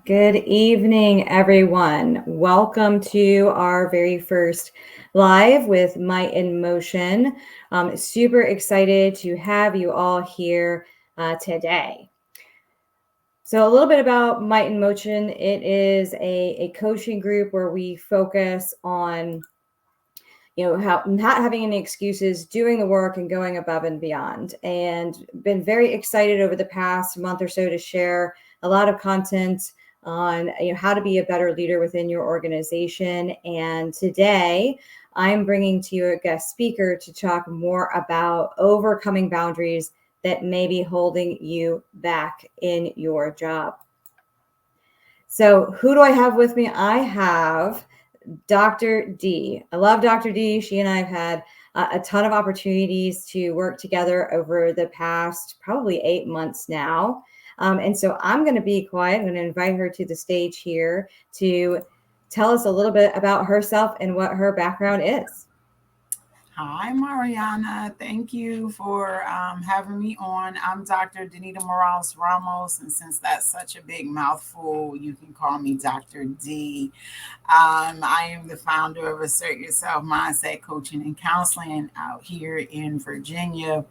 Good evening, everyone. Welcome to our very first live with Might in Motion. Super excited to have you all here today. So a little bit about Might in Motion. It is a coaching group where we focus on how not having any excuses, doing the work and going above and beyond. And been very excited over the past month or so to share a lot of content on how to be a better leader within your organization. And today I'm bringing to you a guest speaker to talk more about overcoming boundaries that may be holding you back in your job. So who do I have with me? I have Dr. D. I love Dr. D. She and I have had a ton of opportunities to work together over the past probably 8 months now. And so I'm going to be quiet. I'm going to invite her to the stage here to tell us a little bit about herself and what her background is. Hi, Marianna. Thank you for having me on. I'm Dr. Danita Morales Ramos, and since that's such a big mouthful, you can call me Dr. D. I am the founder of Assert Yourself Mindset Coaching and Counseling out here in Virginia.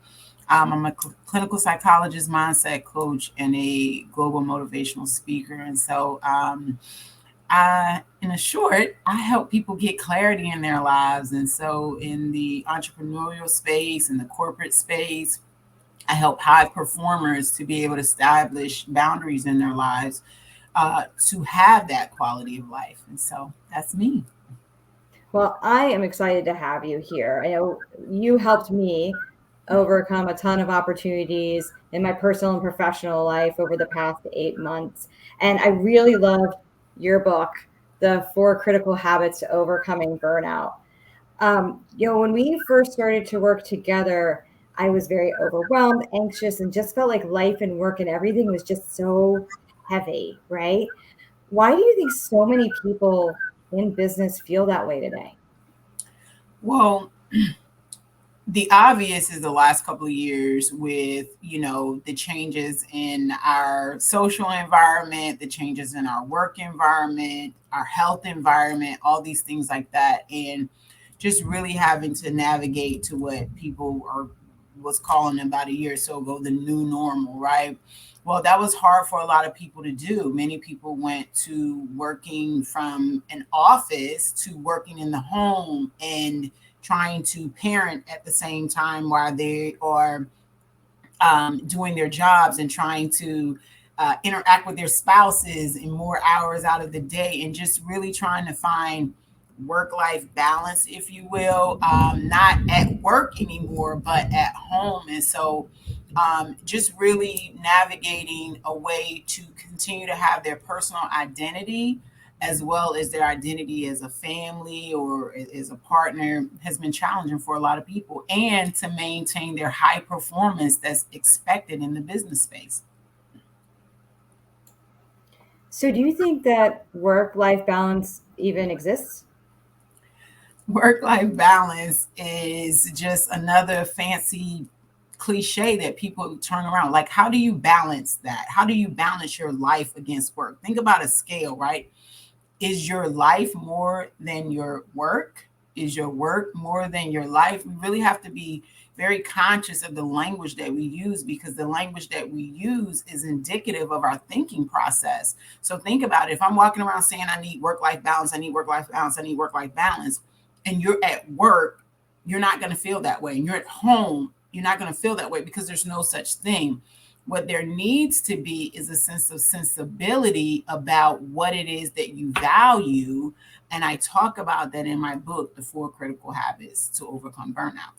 I'm a clinical psychologist, mindset coach, and a global motivational speaker. And so, in a short, I help people get clarity in their lives. And so, in the entrepreneurial space, in the corporate space, I help high performers to be able to establish boundaries in their lives to have that quality of life. And so, that's me. Well, I am excited to have you here. I know you helped me overcome a ton of opportunities in my personal and professional life over the past 8 months. And I really loved your book, The Four Critical Habits to Overcoming Burnout. When we first started to work together, I was very overwhelmed, anxious, and just felt like life and work and everything was just so heavy, right? Why do you think so many people in business feel that way today? Well, the obvious is the last couple of years with the changes in our social environment, the changes in our work environment, our health environment, all these things like that, and just really having to navigate to what people are was calling about a year or so ago the new normal, right? Well, that was hard for a lot of people to do. Many people went to working from an office to working in the home and trying to parent at the same time while they are doing their jobs and trying to interact with their spouses in more hours out of the day, and just really trying to find work-life balance, if you will, not at work anymore, but at home. And so just really navigating a way to continue to have their personal identity as well as their identity as a family or as a partner has been challenging for a lot of people, and to maintain their high performance that's expected in the business space. So, do you think that work-life balance even exists? Work-life balance is just another fancy cliche that people turn around. Like, how do you balance that? How do you balance your life against work? Think about a scale, right? Is your life more than your work? Is your work more than your life? We really have to be very conscious of the language that we use, because the language that we use is indicative of our thinking process. So think about it. If I'm walking around saying I need work-life balance, I need work-life balance, I need work-life balance, and you're at work, you're not going to feel that way. And you're at home, you're not going to feel that way, because there's no such thing. What there needs to be is a sense of sensibility about what it is that you value. And I talk about that in my book, The Four Critical Habits to Overcome Burnout.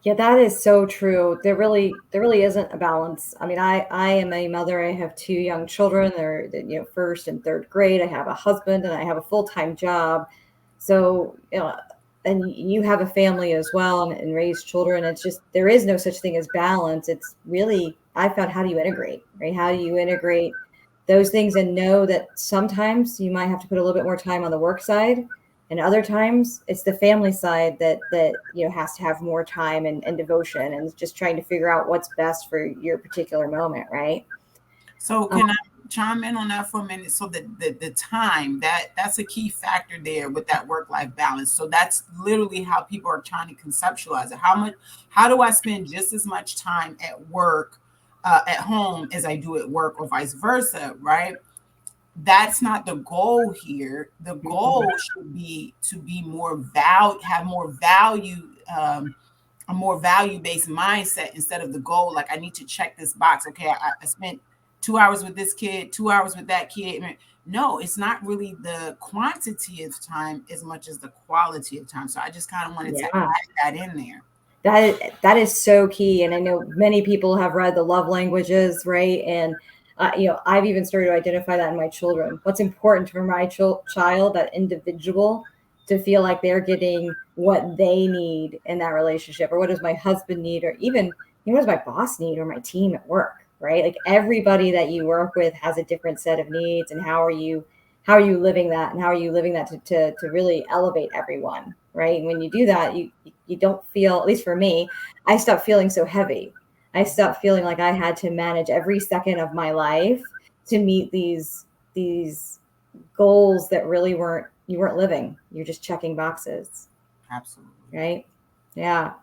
Yeah, that is so true. There really isn't a balance. I mean, I am a mother. I have two young children. They're first and third grade. I have a husband and I have a full-time job. So, and you have a family as well and raise children. It's just there is no such thing as balance. It's really I found how do you integrate, right? How do you integrate those things and know that sometimes you might have to put a little bit more time on the work side, and other times it's the family side that has to have more time and devotion, and just trying to figure out what's best for your particular moment, right? So can I chime in on that for a minute? So the time, that's a key factor there with that work life balance. So that's literally how people are trying to conceptualize it. How do I spend just as much time at work, at home as I do at work, or vice versa, right? That's not the goal here. The Mhm. goal should be to be more have more value, a more value based mindset instead of the goal. Like, I need to check this box. Okay, I spent 2 hours with this kid, 2 hours with that kid. No, it's not really the quantity of time as much as the quality of time. So I just kind of wanted to Yeah. add that in there. That is so key, and I know many people have read the love languages, right? And I've even started to identify that in my children. What's important for my child, that individual, to feel like they're getting what they need in that relationship, or what does my husband need, or even what does my boss need, or my team at work, right? Like everybody that you work with has a different set of needs, and how are you living that, and how are you living that to really elevate everyone, right? And when you do that, you don't feel, at least for me, I stopped feeling so heavy. I stopped feeling like I had to manage every second of my life to meet these goals that really weren't, you weren't living, you're just checking boxes, Absolutely. right? Yeah.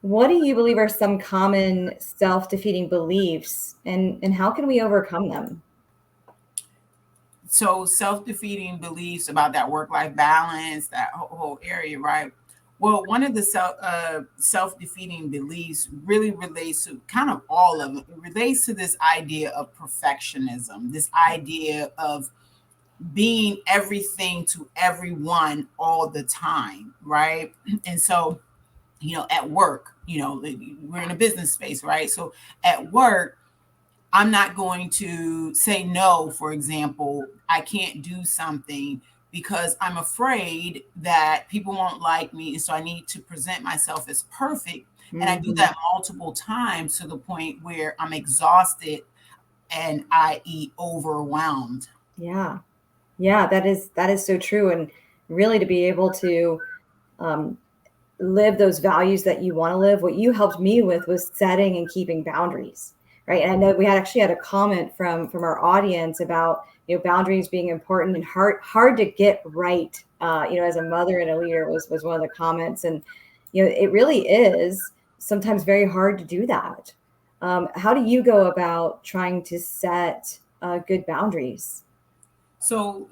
What do you believe are some common self-defeating beliefs, and how can we overcome them? So self-defeating beliefs about that work-life balance, that whole area, right? Well, one of the self-defeating beliefs really relates to kind of all of it. It relates to this idea of perfectionism, this idea of being everything to everyone all the time, right? And so, at work, we're in a business space, right? So at work, I'm not going to say no, for example, I can't do something because I'm afraid that people won't like me. And so I need to present myself as perfect. And I do Mhm. that multiple times to the point where I'm exhausted and i.e. overwhelmed. Yeah. Yeah, that is so true, and really to be able to um, live those values that you want to live. What you helped me with was setting and keeping boundaries, right? And I know we had actually had a comment from our audience about boundaries being important and hard to get right. As a mother and a leader was one of the comments, and it really is sometimes very hard to do that. How do you go about trying to set good boundaries? So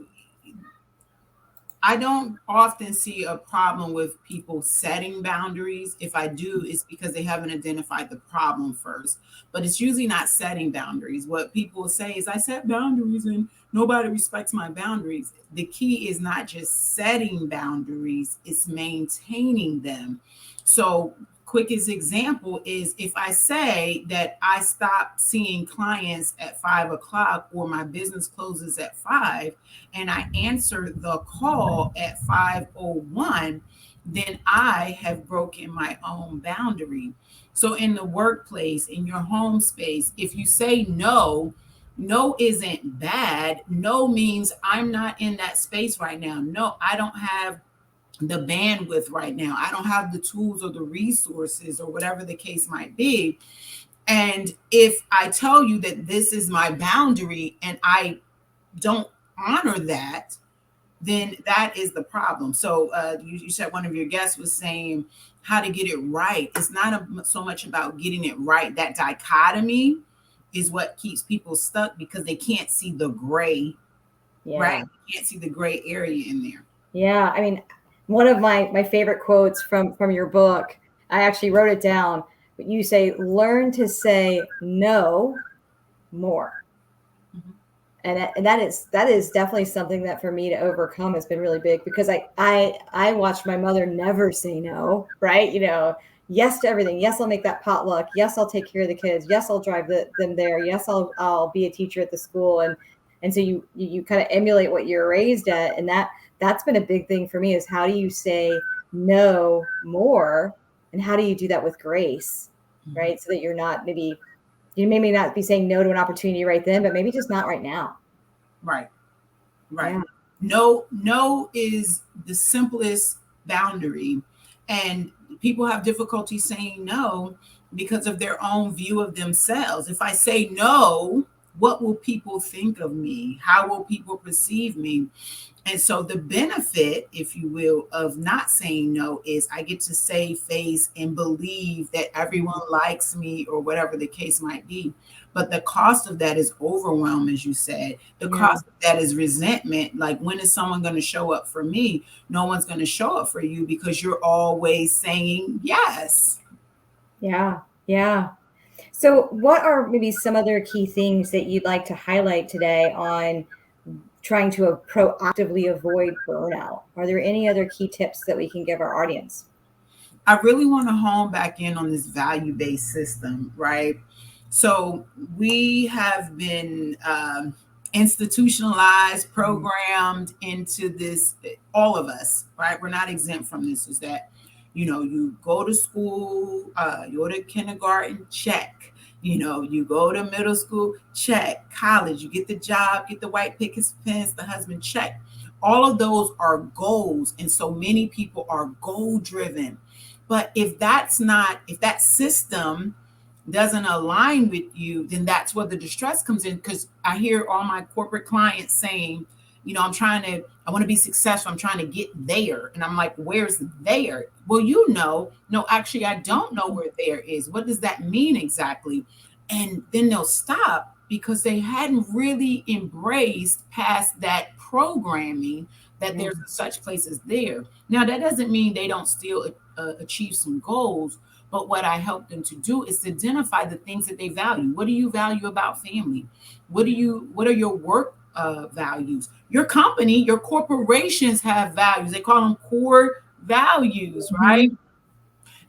I don't often see a problem with people setting boundaries. If I do, it's because they haven't identified the problem first. But it's usually not setting boundaries. What people say is, I set boundaries and nobody respects my boundaries. The key is not just setting boundaries, it's maintaining them. So, quickest example is if I say that I stop seeing clients at 5 o'clock or my business closes at 5, and I answer the call at 5:01, then I have broken my own boundary. So in the workplace, in your home space, if you say no, no isn't bad. No means I'm not in that space right now. No, I don't have the bandwidth right now. I don't have the tools or the resources or whatever the case might be. And if I tell you that this is my boundary and I don't honor that, then that is the problem. So you said one of your guests was saying how to get it right. It's not so much about getting it right. That dichotomy is what keeps people stuck because they can't see the gray, right? Yeah. They can't see the gray area in there. Yeah, I mean, one of my favorite quotes from your book, I actually wrote it down, but you say, "Learn to say no more." Mhm. And that is definitely something that for me to overcome has been really big, because I watched my mother never say no, right? Yes to everything. Yes, I'll make that potluck. Yes, I'll take care of the kids. Yes, I'll drive them there. Yes, I'll be a teacher at the school, and so you kind of emulate what you're raised at, and that's been a big thing for me, is how do you say no more, and how do you do that with grace, Mhm. right? So that you're not, maybe you may not be saying no to an opportunity right then, but maybe just not right now. Right, right. Yeah. No, no is the simplest boundary. And people have difficulty saying no because of their own view of themselves. If I say no, what will people think of me? How will people perceive me? And so the benefit, if you will, of not saying no is I get to save face and believe that everyone likes me or whatever the case might be. But the cost of that is overwhelm, as you said. The Yeah. cost of that is resentment. Like, when is someone going to show up for me? No one's going to show up for you because you're always saying yes. Yeah. Yeah. So, what are maybe some other key things that you'd like to highlight today on trying to proactively avoid burnout? Are there any other key tips that we can give our audience? I really want to hone back in on this value based system, right? So we have been institutionalized, programmed into this, all of us, right? We're not exempt from this. Is that, you go to school, you go to kindergarten, check. You go to middle school, check. College, you get the job, get the white picket fence, the husband, check. All of those are goals. And so many people are goal driven. But if that system doesn't align with you, then that's where the distress comes in. Because I hear all my corporate clients saying, I want to be successful. I'm trying to get there. And I'm like, where's there? Well, no, actually, I don't know where there is. What does that mean exactly? And then they'll stop because they hadn't really embraced past that programming that Yeah. there's such places there. Now, that doesn't mean they don't still achieve some goals, but what I help them to do is to identify the things that they value. What do you value about family? What are your work values? Your company, your corporations have values. They call them core values, right? Mhm.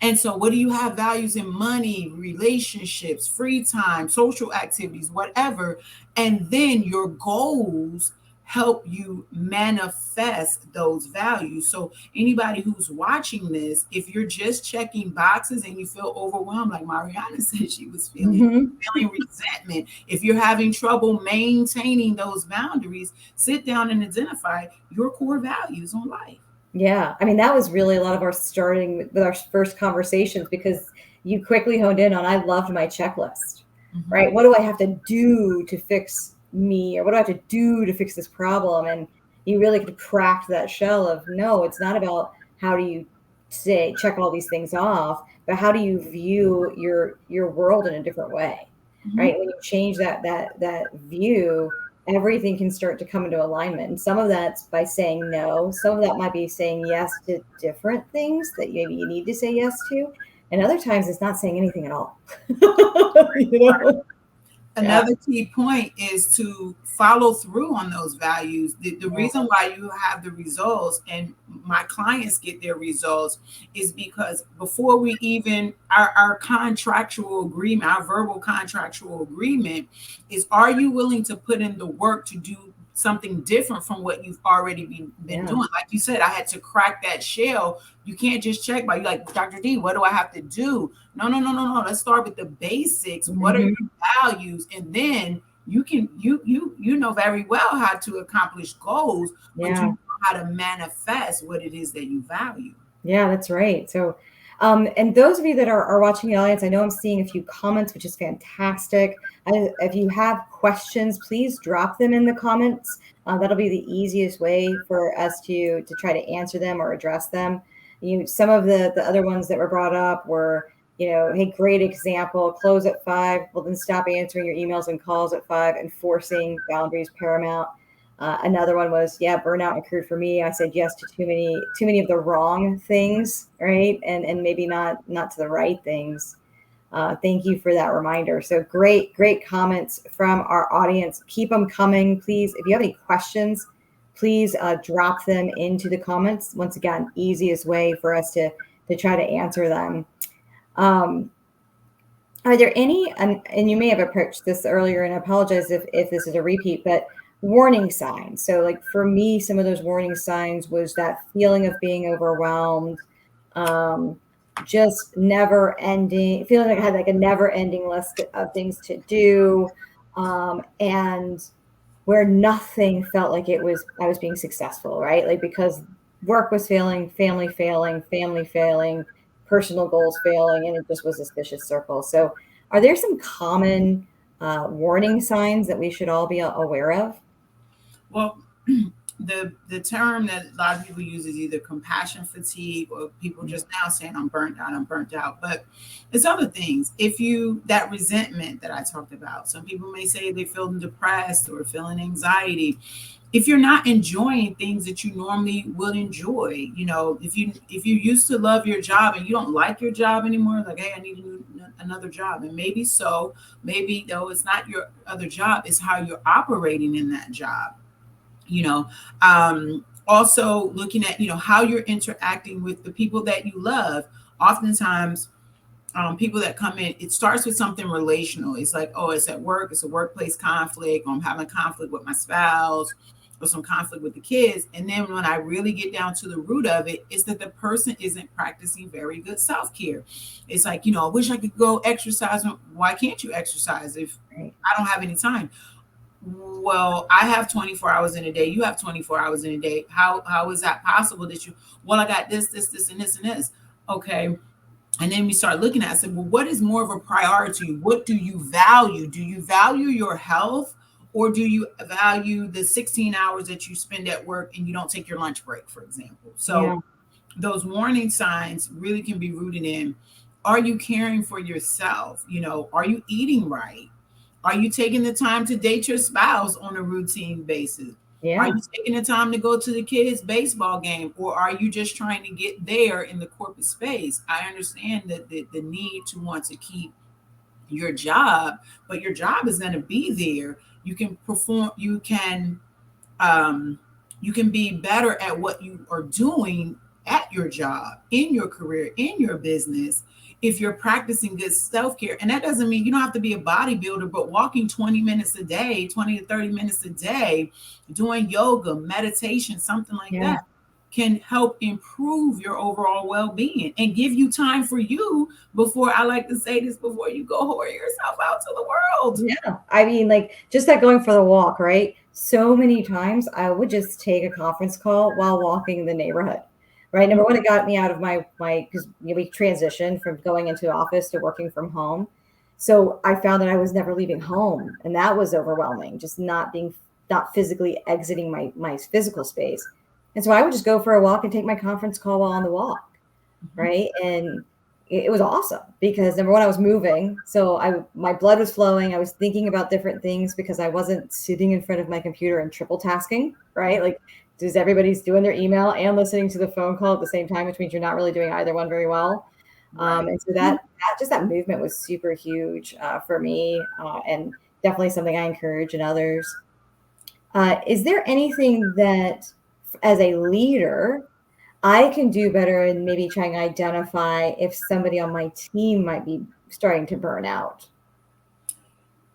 And so, what do you have values in? Money, relationships, free time, social activities, whatever. And then your goals help you manifest those values. So, anybody who's watching this, if you're just checking boxes and you feel overwhelmed, like Marianna said she was Mhm. feeling resentment, if you're having trouble maintaining those boundaries, sit down and identify your core values on life. Yeah, I mean, that was really a lot of our starting with our first conversations because you quickly honed in on I loved my checklist, Mhm. right? What do I have to do to fix me, or what do I have to do to fix this problem? And you really could crack that shell of no, it's not about how do you say check all these things off, but how do you view your world in a different way, Mhm. right? When you change that view, everything can start to come into alignment. And some of that's by saying no. Some of that might be saying yes to different things that maybe you need to say yes to. And other times it's not saying anything at all. you know? Yeah. Another key point is to follow through on those values. The Yeah. reason why you have the results and my clients get their results is because before we even, our contractual agreement, our verbal contractual agreement is, are you willing to put in the work to do something different from what you've already been Yeah. doing? Like you said, I had to crack that shell. You can't just check by, you like, Dr. D, what do I have to do? No, no, no, no, no. Let's start with the basics. What are Mhm. your values? And then you know very well how to accomplish goals, but you Yeah. know how to manifest what it is that you value. Yeah, that's right. So, and those of you that are watching the audience, I know I'm seeing a few comments, which is fantastic. If you have questions, please drop them in the comments. That'll be the easiest way for us to try to answer them or address them. Some of the other ones that were brought up were, hey, great example. Close at 5. Well, then stop answering your emails and calls at 5. Enforcing boundaries paramount. Another one was, yeah, burnout occurred for me. I said yes to too many of the wrong things, right? And maybe not to the right things. Thank you for that reminder. So great comments from our audience. Keep them coming, please. If you have any questions, please drop them into the comments. Once again, easiest way for us to try to answer them. Um, are there any, and you may have approached this earlier, and I apologize if this is a repeat, but warning signs. So, like for me, some of those warning signs was that feeling of being overwhelmed, um, just never ending, feeling like I had like a never ending list of things to do, and where nothing felt like I was being successful, right? Like because work was failing, family failing, personal goals failing, and it just was this vicious circle. So, are there some common warning signs that we should all be aware of? Well, the term that a lot of people use is either compassion fatigue or people just now saying I'm burnt out. But it's other things. If you that resentment that I talked about, some people may say they feel depressed or feeling anxiety. If you're not enjoying things that you normally would enjoy, if you used to love your job and you don't like your job anymore, like, hey, I need another job. And maybe so, maybe though it's not your other job, it's how you're operating in that job. you know Also looking at how you're interacting with the people that you love. Oftentimes, people that come in, it starts with something relational. It's like, oh, it's at work, it's a workplace conflict, or I'm having conflict with my spouse, or some conflict with the kids. And then when I really get down to the root of it, is that the person isn't practicing very good self-care. It's like, I wish I could go exercise. Why can't you exercise if Right. I don't have any time? Well, I have 24 hours in a day. You have 24 hours in a day. How is that possible that you, well, I got this, and this, and this. Okay. And then we start looking at it. I said, well, what is more of a priority? What do you value? Do you value your health, or do you value the 16 hours that you spend at work and you don't take your lunch break, for example? Yeah. So those warning signs really can be rooted in, are you caring for yourself? Are you eating right? Are you taking the time to date your spouse on a routine basis? Are Yeah. you taking the time to go to the kids' baseball game, or are you just trying to get there in the corporate space? I understand that the need to want to keep your job, but your job is going to be there. You can perform, um, you can be better at what you are doing at your job, in your career, in your business, if you're practicing good self-care. And that doesn't mean you don't have to be a bodybuilder, but walking 20 minutes a day, 20 to 30 minutes a day, doing yoga, meditation, something like Yeah. that, can help improve your overall well-being and give you time for you before, I like to say this, before you go whore yourself out to the world. Yeah. I mean, like just that going for the walk, right? So many times I would just take a conference call while walking the neighborhood. Right. Number one, it got me out of my because we transitioned from going into office to working from home. So I found that I was never leaving home. And that was overwhelming, just not physically exiting my physical space. And so I would just go for a walk and take my conference call while on the walk. Right. And it was awesome because number one, I was moving. So my blood was flowing. I was thinking about different things because I wasn't sitting in front of my computer and triple tasking, right? Like, does everybody's doing their email and listening to the phone call at the same time, which means you're not really doing either one very well. Right. And so that movement was super huge for me, and definitely something I encourage in others. Is there anything that, as a leader, I can do better in maybe trying to identify if somebody on my team might be starting to burn out?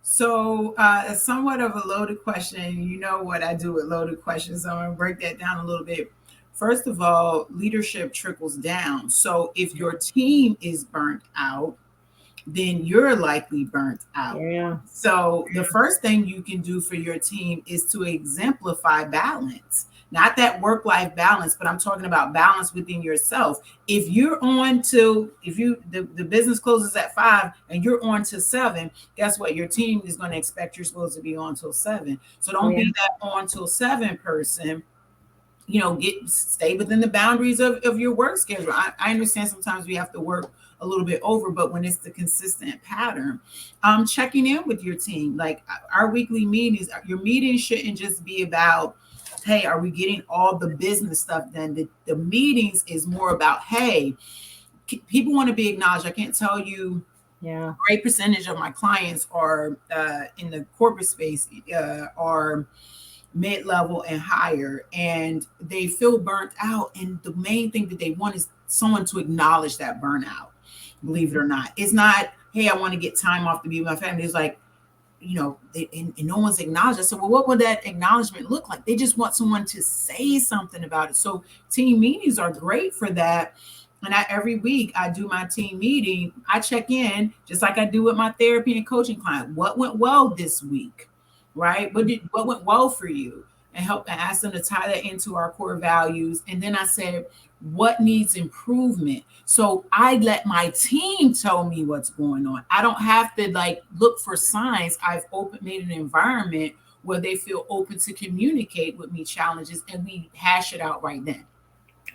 So, it's somewhat of a loaded question. You know what I do with loaded questions. So I'm going to break that down a little bit. First of all, leadership trickles down. So if your team is burnt out, then you're likely burnt out. Yeah. So the first thing you can do for your team is to exemplify balance. Not that work-life balance, but I'm talking about balance within yourself. If you're on to, if you the business closes at 5 and you're on to 7, guess what? Your team is going to expect you're supposed to be on till 7. So Oh don't yeah. be that on till 7 person. Stay within the boundaries of your work schedule. I understand sometimes we have to work a little bit over, but when it's the consistent pattern, checking in with your team, like our weekly meetings, your meetings shouldn't just be about, hey, are we getting all the business stuff done? The meetings is more about, hey, people want to be acknowledged. I can't tell you, Yeah. a great percentage of my clients are in the corporate space, are mid-level and higher, and they feel burnt out, and the main thing that they want is someone to acknowledge that burnout. Believe it or not, it's not, hey, I want to get time off to be with my family. It's like, and no one's acknowledged. I said, well, what would that acknowledgement look like? They just want someone to say something about it. So team meetings are great for that. And every week I do my team meeting. I check in just like I do with my therapy and coaching client. What went well this week, right? What went well for you? and help and ask them to tie that into our core values. And then I said, what needs improvement? So I let my team tell me what's going on. I don't have to like look for signs. I've made an environment where they feel open to communicate with me challenges, and we hash it out right then.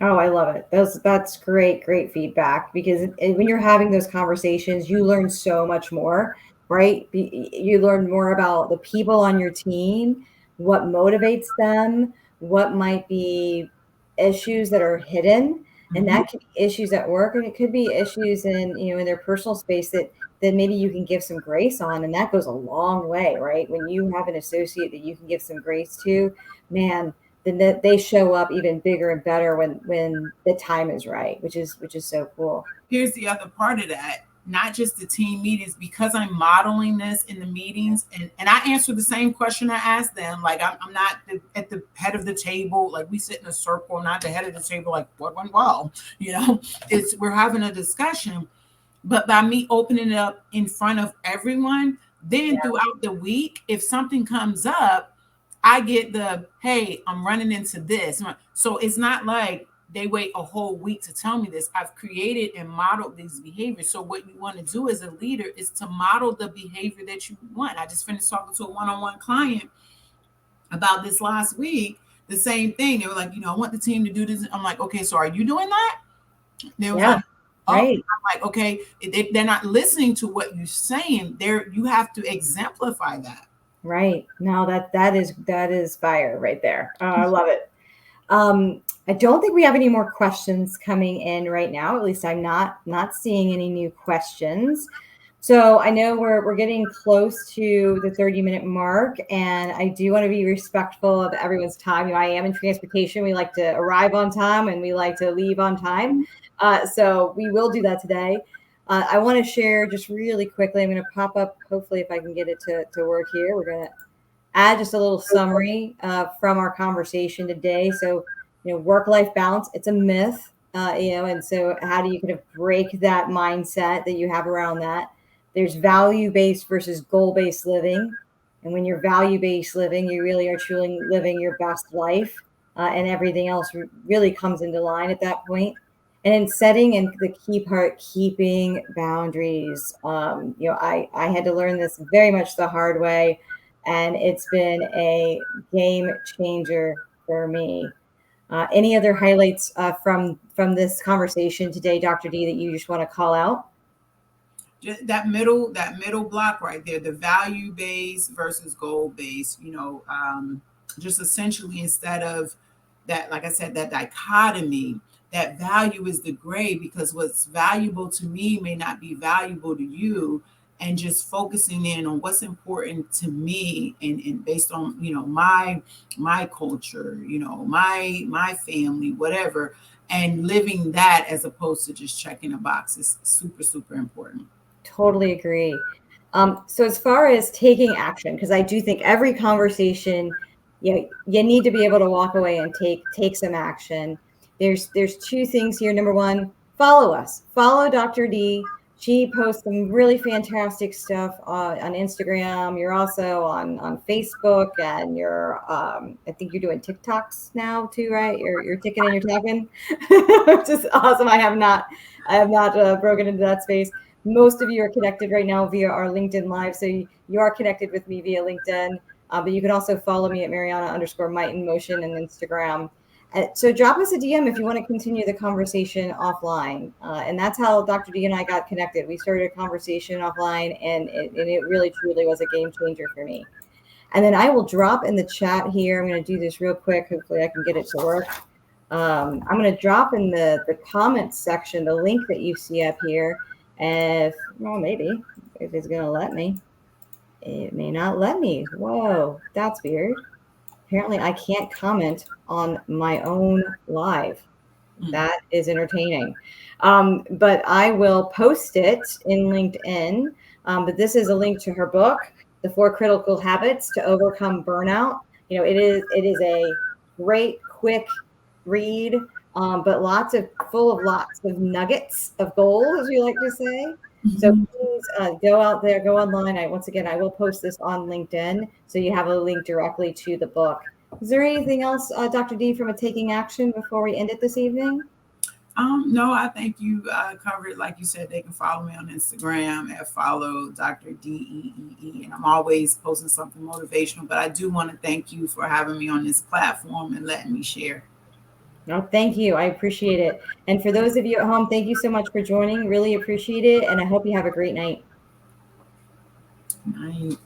Oh, I love it. That's great, great feedback because when you're having those conversations, you learn so much more, right? You learn more about the people on your team, what motivates them, what might be issues that are hidden, and Mhm. that could be issues at work, and it could be issues in, in their personal space that maybe you can give some grace on, and that goes a long way, right? When you have an associate that you can give some grace to, man, then they show up even bigger and better when the time is right, which is so cool. Here's the other part of that, not just the team meetings, because I'm modeling this in the meetings, and I answer the same question I ask them. Like I'm not at the head of the table, like we sit in a circle, not the head of the table, like what went well, you know. It's we're having a discussion, but by me opening it up in front of everyone, then Yeah, throughout the week, if something comes up, I get the, hey, I'm running into this. So it's not like they wait a whole week to tell me this. I've created and modeled these behaviors. So what you want to do as a leader is to model the behavior that you want. I just finished talking to a one-on-one client about this last week. The same thing. They were like, I want the team to do this. I'm like, okay, so are you doing that? They was yeah, like, oh, right, I'm like, okay, they're not listening to what you're saying. You have to exemplify that. right. No, that is fire right there. I love it. I don't think we have any more questions coming in right now. At least I'm not seeing any new questions. So I know we're getting close to the 30-minute mark, and I do want to be respectful of everyone's time. I am in transportation. We like to arrive on time and we like to leave on time. So we will do that today. I want to share just really quickly. I'm going to pop up, hopefully, if I can get it to work here. We're going to add just a little summary from our conversation today. So, work-life balance, it's a myth, and so how do you kind of break that mindset that you have around that? There's value-based versus goal-based living. And when you're value-based living, you really are truly living your best life, and everything else really comes into line at that point. And in setting and the key part, keeping boundaries. I had to learn this very much the hard way, and it's been a game changer for me. Any other highlights from this conversation today, Dr. D, that you just want to call out? Just that middle block right there, the value based versus goal based. Just essentially, instead of that, like I said, that dichotomy, that value is the gray, because what's valuable to me may not be valuable to you. And just focusing in on what's important to me, and based on my culture, my family, whatever, and living that as opposed to just checking a box is super, super important. Totally agree. So as far as taking action, because I do think every conversation, you need to be able to walk away and take some action. There's two things here. Number one, follow us. Follow Dr. D. She posts some really fantastic stuff on Instagram. You're also on Facebook, and I think you're doing TikToks now too, right? You're ticking and you're talking, which is awesome. I have not broken into that space. Most of you are connected right now via our LinkedIn Live. So you are connected with me via LinkedIn, but you can also follow me at Marianna_Might in Motion and Instagram. So drop us a DM if you want to continue the conversation offline. And that's how Dr. D and I got connected. We started a conversation offline, and it really, truly was a game changer for me. And then I will drop in the chat here. I'm going to do this real quick. Hopefully I can get it to work. I'm going to drop in the comments section the link that you see up here. Well, maybe if it's going to let me. It may not let me. Whoa, that's weird. Apparently, I can't comment on my own live. Mm. That is entertaining. But I will post it in LinkedIn. But this is a link to her book, The Four Critical Habits to Overcome Burnout. It is a great, quick read, but lots of nuggets of gold, as we like to say. So Mhm. please go out there, go online. Once again, I will post this on LinkedIn, so you have a link directly to the book. Is there anything else, Dr. D, from a taking action before we end it this evening? No, I think you covered, like you said, they can follow me on Instagram at follow Dr. DEEE. And I'm always posting something motivational. But I do want to thank you for having me on this platform and letting me share. No, thank you. I appreciate it. And for those of you at home, thank you so much for joining. Really appreciate it. And I hope you have a great night. Night.